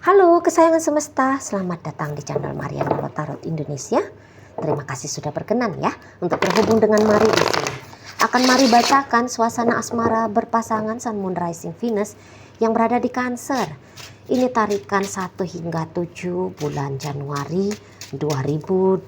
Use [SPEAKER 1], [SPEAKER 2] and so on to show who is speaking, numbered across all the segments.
[SPEAKER 1] Halo kesayangan semesta, selamat datang di channel Mariana Tarot Indonesia. Terima kasih sudah berkenan ya untuk berhubung dengan Mari di sini. Akan Mari bacakan suasana asmara berpasangan Sun Moon Rising Venus yang berada di Cancer. Ini tarikan 1 hingga 7 bulan Januari 2024.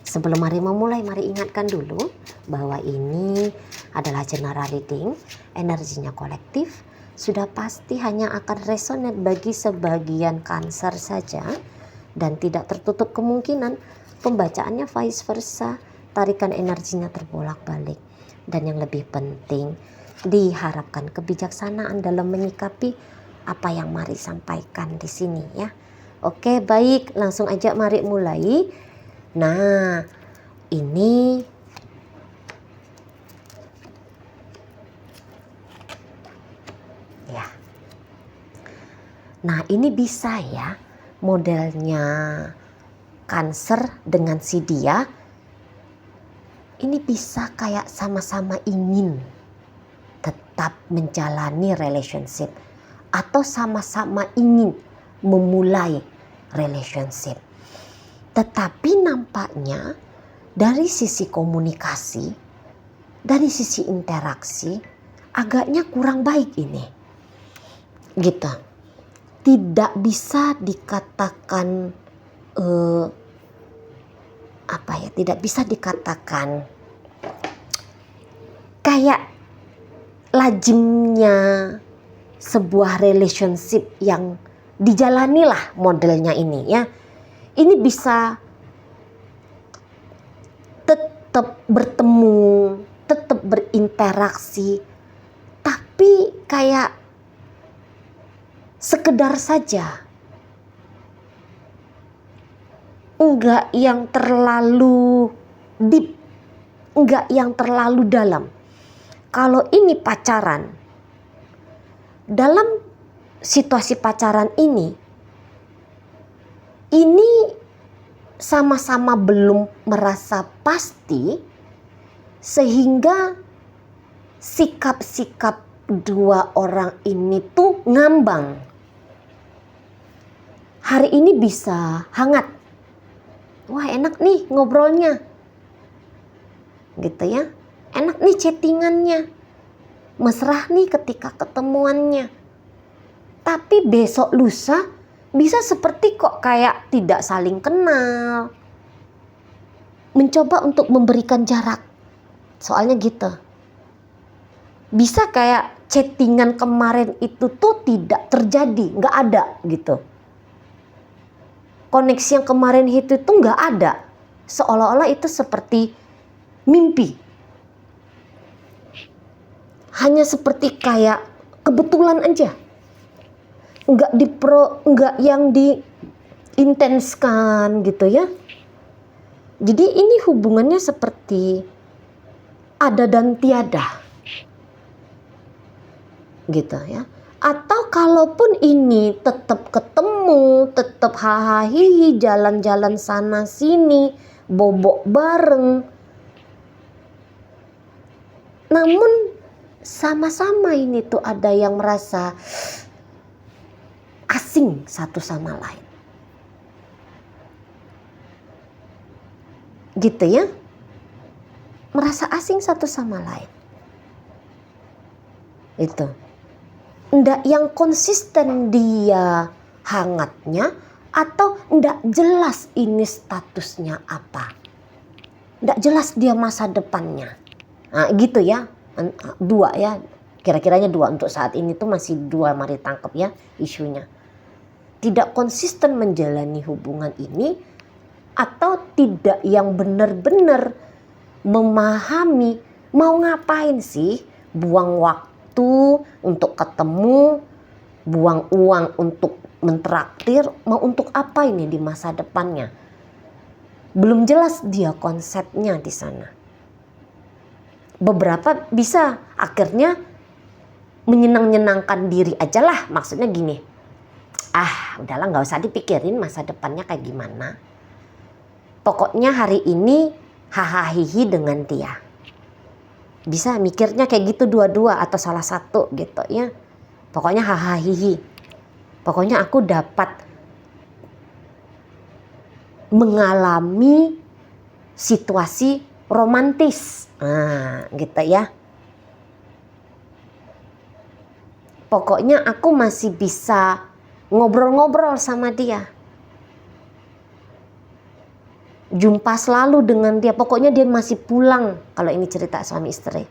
[SPEAKER 1] Sebelum Mari memulai, Mari ingatkan dulu bahwa ini adalah general reading, energinya kolektif. Sudah pasti hanya akan resonate bagi sebagian Cancer saja dan tidak tertutup kemungkinan pembacaannya vice versa, tarikan energinya terbolak-balik. Dan yang lebih penting, diharapkan kebijaksanaan dalam menyikapi apa yang Mari sampaikan di sini ya. Oke, baik, langsung aja Mari mulai. Nah, ini Nah ini bisa ya modelnya Cancer dengan si dia. Ini bisa kayak sama-sama ingin tetap menjalani relationship atau sama-sama ingin memulai relationship. Tetapi nampaknya dari sisi komunikasi, dari sisi interaksi agaknya kurang baik ini. Gitu. Tidak bisa dikatakan tidak bisa dikatakan kayak lazimnya sebuah relationship yang dijalani lah modelnya ini ya. Ini bisa tetap bertemu, tetap berinteraksi, tapi kayak sekedar saja, enggak yang terlalu deep, enggak yang terlalu dalam. Kalau ini pacaran, dalam situasi pacaran ini sama-sama belum merasa pasti, sehingga sikap-sikap dua orang ini tuh ngambang. Hari ini bisa hangat, wah enak nih ngobrolnya, gitu ya, enak nih chattingannya, mesra nih ketika ketemuannya. Tapi besok lusa bisa seperti kok kayak tidak saling kenal, mencoba untuk memberikan jarak, soalnya gitu. Bisa kayak chattingan kemarin itu tuh tidak terjadi, nggak ada gitu. Koneksi yang kemarin itu tuh nggak ada, seolah-olah itu seperti mimpi. Hanya seperti kayak kebetulan aja, nggak yang diintenskan gitu ya. Jadi ini hubungannya seperti ada dan tiada, gitu ya. Atau kalaupun ini tetap ketemu, tetap hahaha, jalan-jalan sana sini, bobok bareng, namun sama-sama ini tuh ada yang merasa asing satu sama lain, gitu ya, merasa asing satu sama lain. Itu ndak yang konsisten dia hangatnya, atau ndak jelas ini statusnya apa, ndak jelas dia masa depannya. Nah, gitu ya, dua ya, kira-kiranya dua untuk saat ini tuh masih dua. Mari tangkap ya isunya. Tidak konsisten menjalani hubungan ini, atau tidak yang benar-benar memahami mau ngapain sih, buang waktu untuk ketemu, buang uang untuk mentraktir, mau untuk apa ini di masa depannya. Belum jelas dia konsepnya di sana. Beberapa bisa akhirnya menyenang-nyenangkan diri aja lah, maksudnya gini, udahlah nggak usah dipikirin masa depannya kayak gimana. Pokoknya hari ini hahaha dengan dia. Bisa mikirnya kayak gitu dua-dua atau salah satu gitu ya. Pokoknya hahaha. Pokoknya aku dapat mengalami situasi romantis. Nah, gitu ya. Pokoknya aku masih bisa ngobrol-ngobrol sama dia. Jumpa selalu dengan dia. Pokoknya dia masih pulang kalau ini cerita suami istri.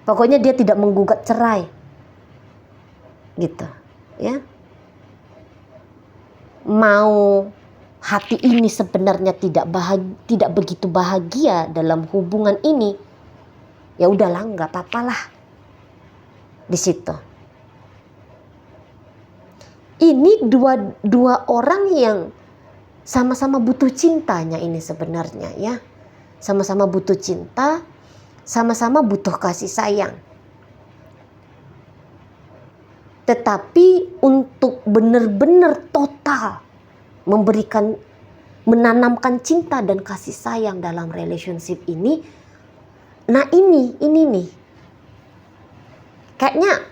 [SPEAKER 1] Pokoknya dia tidak menggugat cerai. Gitu, ya. Mau hati ini sebenarnya tidak begitu bahagia dalam hubungan ini, ya udahlah, nggak apa-apalah di situ. Ini dua orang yang sama-sama butuh cintanya ini sebenarnya, ya. Sama-sama butuh cinta, sama-sama butuh kasih sayang. Tetapi untuk benar-benar total menanamkan cinta dan kasih sayang dalam relationship ini, nah ini nih, kayaknya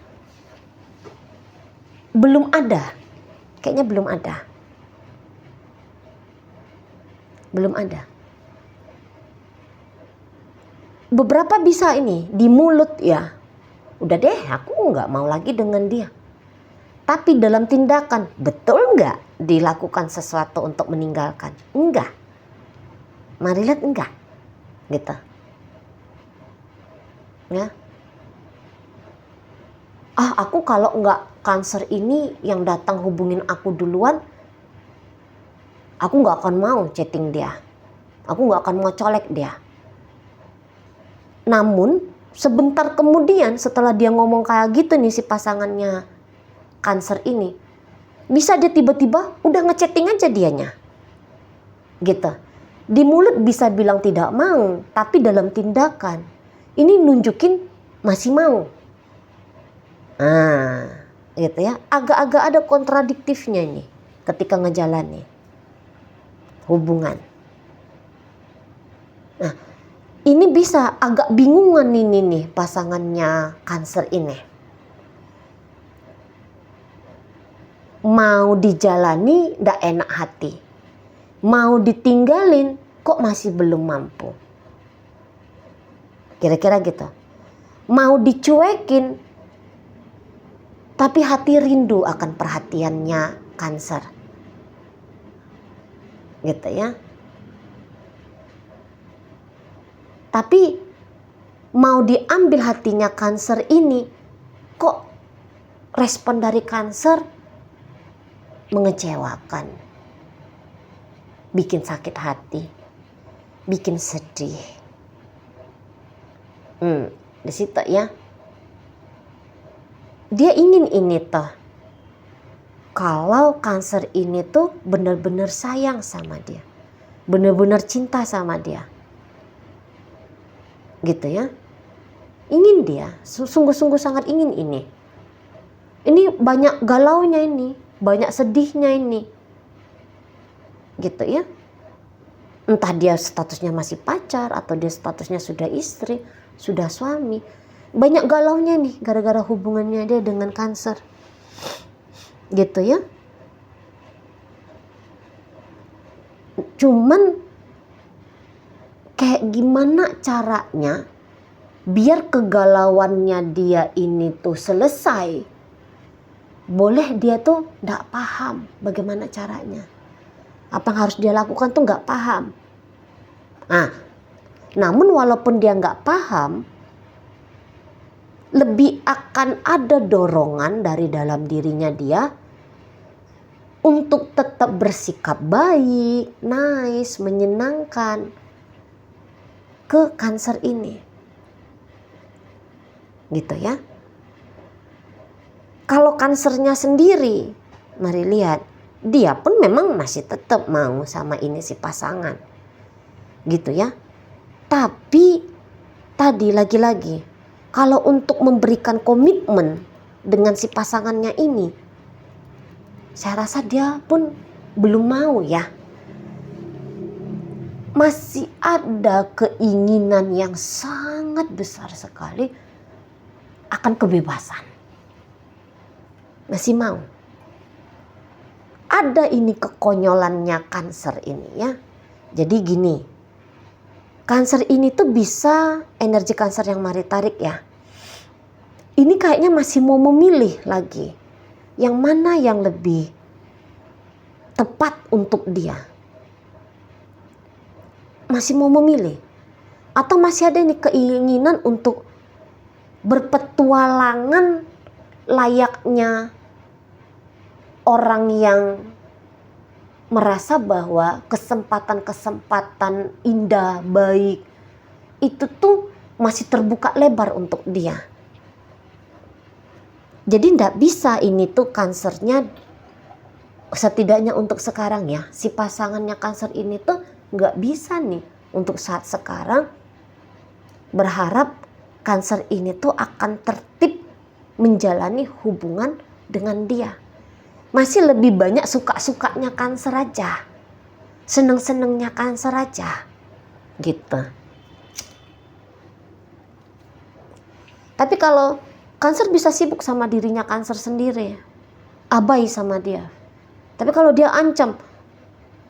[SPEAKER 1] belum ada. Beberapa bisa ini di mulut, ya udah deh aku nggak mau lagi dengan dia. Tapi dalam tindakan, betul nggak dilakukan sesuatu untuk meninggalkan? Enggak. Mari lihat, enggak. Gitu. Ya. Aku kalau nggak Cancer ini yang datang hubungin aku duluan, aku nggak akan mau chatting dia. Aku nggak akan mau colek dia. Namun, sebentar kemudian setelah dia ngomong kayak gitu nih si pasangannya Cancer ini, bisa dia tiba-tiba udah ngechatting aja dianya. Gitu. Di mulut bisa bilang tidak mau, tapi dalam tindakan ini nunjukin masih mau. Gitu ya. Agak-agak ada kontradiktifnya ini ketika ngejalani hubungan. Nah, ini bisa agak bingungan ini nih pasangannya Cancer ini. Mau dijalani ndak enak hati, mau ditinggalin kok masih belum mampu. Kira-kira gitu. Mau dicuekin, tapi hati rindu akan perhatiannya Cancer. Gitu ya. Tapi mau diambil hatinya Cancer ini, kok respon dari Cancer mengecewakan, bikin sakit hati, bikin sedih. Di situ ya. Dia ingin ini toh. Kalau Cancer ini tuh benar-benar sayang sama dia, benar-benar cinta sama dia, gitu ya. Ingin dia, sungguh-sungguh sangat ingin ini. Ini banyak galaunya ini. Banyak sedihnya ini, gitu ya. Entah dia statusnya masih pacar atau dia statusnya sudah istri, sudah suami. Banyak galaunya nih gara-gara hubungannya dia dengan Cancer, gitu ya. Cuman kayak gimana caranya biar kegalauannya dia ini tuh selesai. Boleh dia tuh gak paham bagaimana caranya. Apa yang harus dia lakukan tuh gak paham. Namun walaupun dia gak paham, lebih akan ada dorongan dari dalam dirinya dia untuk tetap bersikap baik, nice, menyenangkan ke Cancer ini. Gitu ya. Kalau Cancernya sendiri, mari lihat, dia pun memang masih tetap mau sama ini si pasangan. Gitu ya. Tapi tadi lagi-lagi, kalau untuk memberikan komitmen dengan si pasangannya ini, saya rasa dia pun belum mau ya. Masih ada keinginan yang sangat besar sekali akan kebebasan. Masih mau. ada ini kekonyolannya kanker ini ya. Jadi gini, kanker ini tuh bisa, energi kanker yang Mari tarik ya, ini kayaknya masih mau memilih lagi yang mana yang lebih tepat untuk dia. Masih mau memilih, atau masih ada ini keinginan untuk berpetualangan layaknya orang yang merasa bahwa kesempatan-kesempatan indah, baik, itu tuh masih terbuka lebar untuk dia. Jadi nggak bisa ini tuh kansernya, setidaknya untuk sekarang ya, si pasangannya kanser ini tuh nggak bisa nih untuk saat sekarang berharap kanser ini tuh akan tertib menjalani hubungan dengan dia. Masih lebih banyak suka-sukanya kanser aja, seneng-senengnya kanser aja gitu. Tapi kalau kanser bisa sibuk sama dirinya kanser sendiri, abai sama dia. Tapi kalau dia ancam,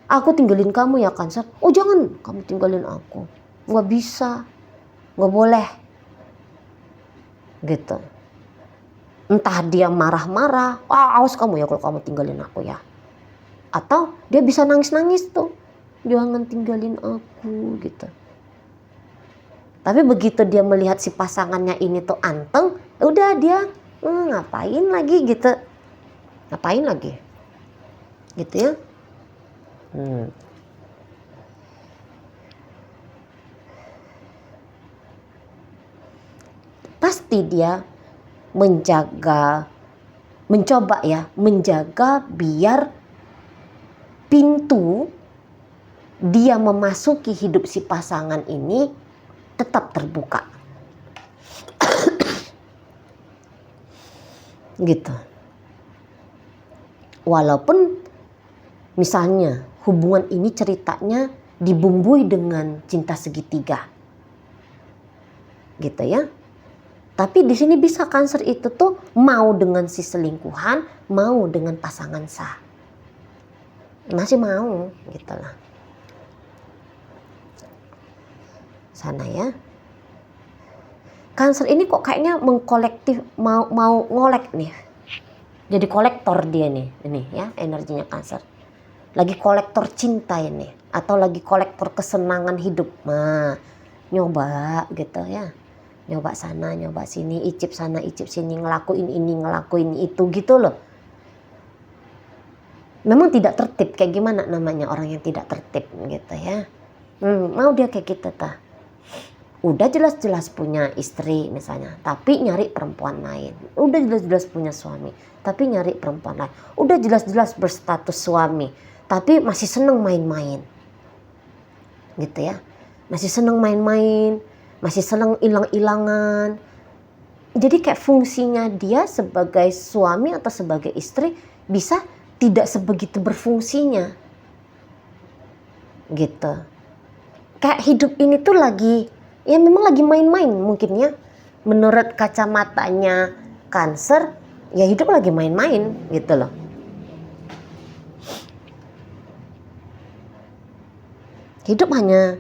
[SPEAKER 1] aku tinggalin kamu ya kanser, oh jangan kamu tinggalin aku, nggak bisa, nggak boleh gitu. Entah dia marah-marah, awas kamu ya kalau kamu tinggalin aku ya, atau dia bisa nangis-nangis tuh, jangan tinggalin aku gitu. Tapi begitu dia melihat si pasangannya ini tuh anteng, udah dia ngapain lagi gitu, ngapain lagi gitu ya. Pasti dia menjaga biar pintu dia memasuki hidup si pasangan ini tetap terbuka gitu. Walaupun misalnya hubungan ini ceritanya dibumbui dengan cinta segitiga gitu ya. Tapi di sini bisa kanser itu tuh mau dengan si selingkuhan, mau dengan pasangan sah. Masih mau gitu lah. Sana ya. Kanser ini kok kayaknya mengkolektif, mau ngolek nih. Jadi kolektor dia nih, ini ya energinya kanser. Lagi kolektor cinta ini, atau lagi kolektor kesenangan hidup. Nah, nyoba gitu ya. Nyoba sana, nyoba sini, icip sana, icip sini, ngelakuin ini, ngelakuin itu gitu loh. Memang tidak tertib, kayak gimana namanya orang yang tidak tertib gitu ya. Mau dia kayak gitu tah. Udah jelas-jelas punya istri misalnya, tapi nyari perempuan lain. Udah jelas-jelas punya suami, tapi nyari perempuan lain. Udah jelas-jelas berstatus suami, tapi masih seneng main-main. Gitu ya. Masih seneng main-main, masih seneng ilang-ilangan. Jadi kayak fungsinya dia sebagai suami atau sebagai istri bisa tidak sebegitu berfungsinya. Gitu. Kayak hidup ini tuh lagi, ya memang lagi main-main mungkin ya. Menurut kacamatanya kanser, ya hidup lagi main-main gitu loh. Hidup hanya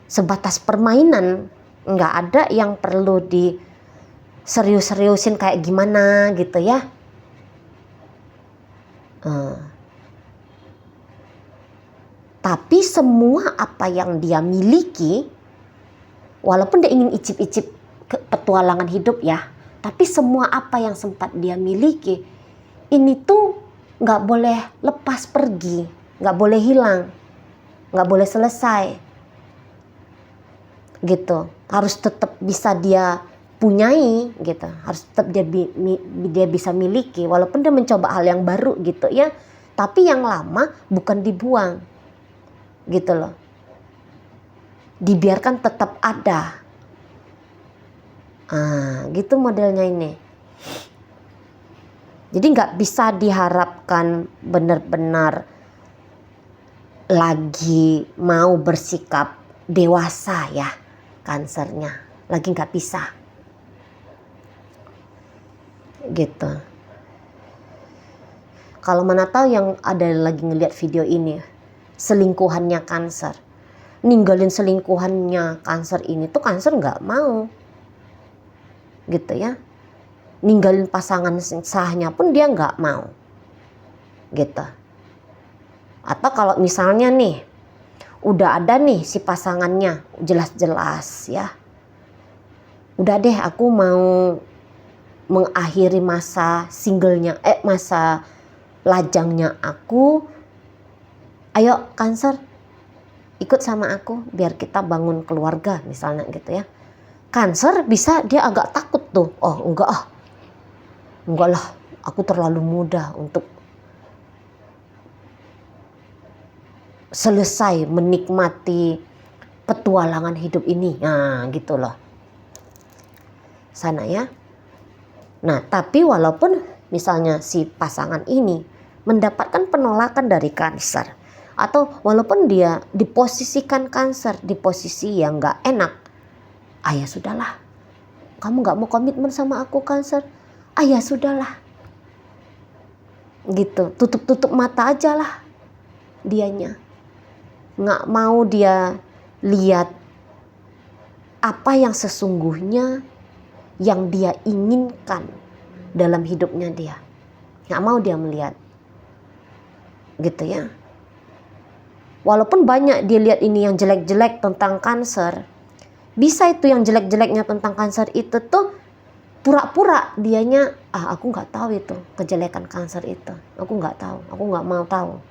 [SPEAKER 1] sebatas permainan, nggak ada yang perlu diserius-seriusin kayak gimana gitu ya. Tapi semua apa yang dia miliki, walaupun dia ingin icip-icip petualangan hidup ya, tapi semua apa yang sempat dia miliki, ini tuh nggak boleh lepas pergi, nggak boleh hilang, nggak boleh selesai. Gitu, harus tetap bisa dia punyai gitu, harus tetap dia bisa miliki, walaupun dia mencoba hal yang baru gitu ya, tapi yang lama bukan dibuang gitu loh, dibiarkan tetap ada. Gitu modelnya ini. Jadi nggak bisa diharapkan benar-benar lagi mau bersikap dewasa ya, kansernya lagi nggak bisa gitu. Kalau mana tahu yang ada lagi ngeliat video ini, selingkuhannya Cancer, ninggalin selingkuhannya Cancer ini tuh Cancer nggak mau, gitu ya. Ninggalin pasangan sahnya pun dia nggak mau, gitu. Atau kalau misalnya nih, udah ada nih si pasangannya, jelas-jelas ya, udah deh aku mau mengakhiri masa singlenya, masa lajangnya aku, ayo Cancer ikut sama aku biar kita bangun keluarga misalnya gitu ya. Cancer bisa dia agak takut tuh, oh enggak lah, aku terlalu muda untuk selesai menikmati petualangan hidup ini. Nah gitu loh sana ya. Nah tapi walaupun misalnya si pasangan ini mendapatkan penolakan dari Cancer, atau walaupun dia diposisikan Cancer di posisi yang gak enak, ya sudahlah, kamu gak mau komitmen sama aku Cancer, ya sudahlah, gitu, tutup mata aja lah dianya. Gak mau dia lihat apa yang sesungguhnya yang dia inginkan dalam hidupnya dia. Gak mau dia melihat, gitu ya. Walaupun banyak dia lihat ini yang jelek-jelek tentang Cancer, bisa itu yang jelek-jeleknya tentang Cancer itu tuh pura-pura dianya, aku nggak tahu itu kejelekan Cancer itu, aku nggak tahu, aku nggak mau tahu,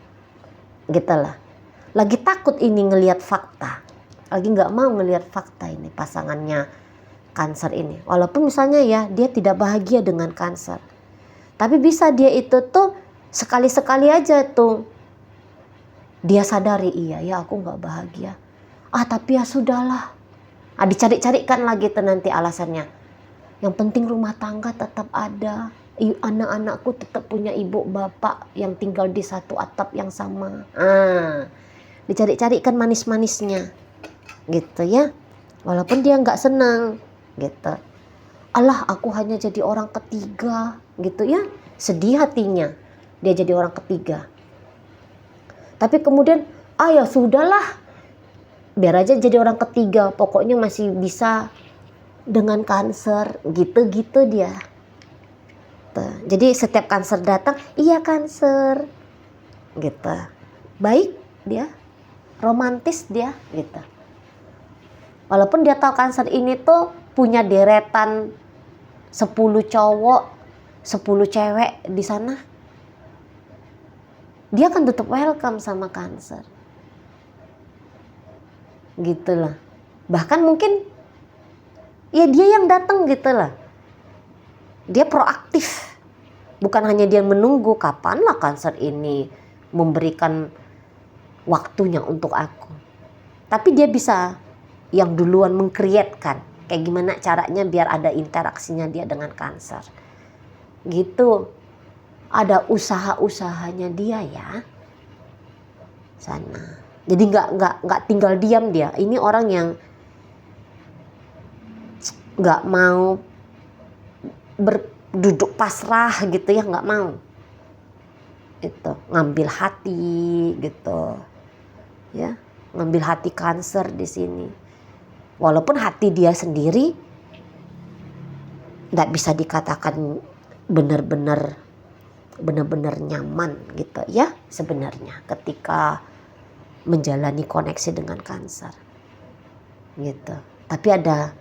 [SPEAKER 1] gitu lah. Lagi takut ini ngelihat fakta, lagi nggak mau ngelihat fakta ini pasangannya Cancer ini. Walaupun misalnya ya dia tidak bahagia dengan Cancer, tapi bisa dia itu tuh sekali-sekali aja tuh dia sadari, iya ya aku nggak bahagia, tapi ya sudahlah, dicari-carikan lagi tuh nanti alasannya. Yang penting rumah tangga tetap ada, anak-anakku tetap punya ibu bapak yang tinggal di satu atap yang sama. Dicari-carikan manis-manisnya, gitu ya. Walaupun dia nggak senang, gitu. Allah, aku hanya jadi orang ketiga, gitu ya. Sedih hatinya, dia jadi orang ketiga. Tapi kemudian, ya sudahlah, biar aja jadi orang ketiga, pokoknya masih bisa dengan Cancer, gitu-gitu dia. Tuh. Jadi setiap Cancer datang, iya Cancer, gitu. Baik dia, romantis dia, gitu. Walaupun dia tahu Cancer ini tuh punya deretan 10 cowok, 10 cewek di sana, dia akan tetap welcome sama Cancer, gitulah. Bahkan mungkin ya dia yang datang, gitulah. Dia proaktif, bukan hanya dia menunggu kapanlah Cancer ini memberikan waktunya untuk aku, tapi dia bisa yang duluan mengkreatkan kayak gimana caranya biar ada interaksinya dia dengan Cancer, gitu. Ada usaha-usahanya dia ya sana. Jadi nggak tinggal diam dia. Ini orang yang nggak mau berduduk pasrah gitu ya, nggak mau. Itu ngambil hati gitu ya, ngambil hati Cancer di sini. Walaupun hati dia sendiri nggak bisa dikatakan benar-benar nyaman gitu ya sebenarnya ketika menjalani koneksi dengan Cancer, gitu. Tapi ada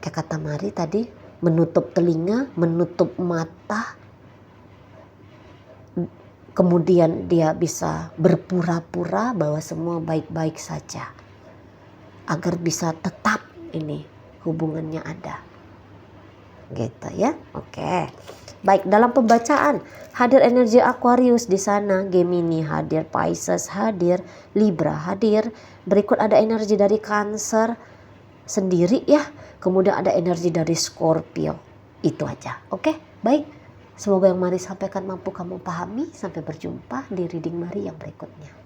[SPEAKER 1] kayak kata Mari tadi, menutup telinga, menutup mata, kemudian dia bisa berpura-pura bahwa semua baik-baik saja agar bisa tetap ini hubungannya ada, gitu ya. Oke. Baik, dalam pembacaan hadir energi Aquarius di sana, Gemini hadir, Pisces hadir, Libra hadir. Berikut ada energi dari Cancer sendiri ya. Kemudian ada energi dari Scorpio. Itu aja. Oke, baik. Semoga yang Mari sampaikan mampu kamu pahami. Sampai berjumpa di reading Mari yang berikutnya.